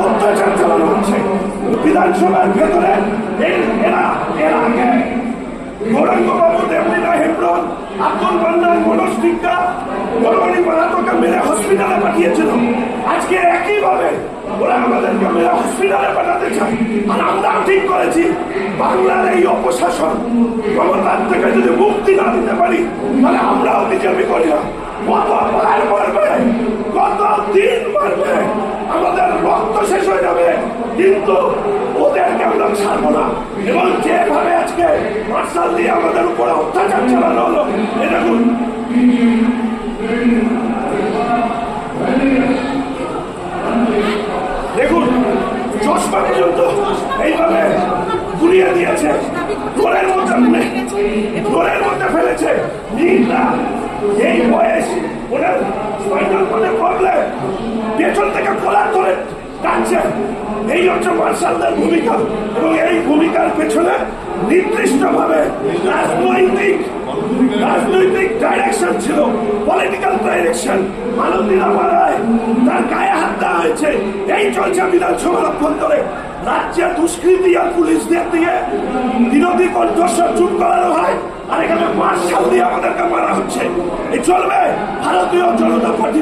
অত্যাচার চালানো হচ্ছে বিধানসভার ভেতরে। এর আগে গৌরাঙ্গবাবু, দেবলীনা হেমব্রম, আব্দুল মান্নান, মনোজ টিক্কা, বড়মণি মাহাতোকে মেরে হসপিটালে পাঠিয়েছিল। আজকে একইভাবে ওরা আমাদেরকে মেরে হসপিটালে পাঠাতে চায়। আর আমরাও ঠিক করেছি, বাংলার এই অপশাসন ক্ষমতার থেকে যদি মুক্তি না দিতে পারি, তাহলে আমরাও বিজেপি করি না। কত মারবে, কত দিন মারবে, আমাদের রক্ত শেষ হয়ে যাবে, কিন্তু ওদেরকে আমরা ছাড়বো না। এবং যেভাবে আজকে মার্শাল দিয়ে আমাদের উপরে অত্যাচার চালানো হলো, এটা দেখুন, চশমা পর্যন্ত এইভাবে ঘুরিয়ে দিয়েছে, ঘরের মধ্যে ফেলেছে। এই বয়স ওনার স্পাইনাল কর্ডে প্রবলেম, পেছন থেকে কলার ধরে টানছে। এই হচ্ছে মার্শালদের ভূমিকা, এবং এই ভূমিকার পেছনে নির্দিষ্টভাবে রাজনৈতিক ডাইরেকশন ছিল, পলিটিক্যাল ডাইরেকশন। আনন্দিতা পাড়ায় তার গায়ে হাত দেওয়া হয়েছে, এই চলছে বিধানসভার অভ্যন্তরে। রাজ্যে দুষ্কৃতি আর পুলিশদের দিয়ে বিরোধী কণ্ঠস্বর চুপ করানো হয়, আর এখানে মার্শাল দিয়ে আমাদেরকে মারা হচ্ছে। এই চলবে? ভারতীয় জনতা পার্টি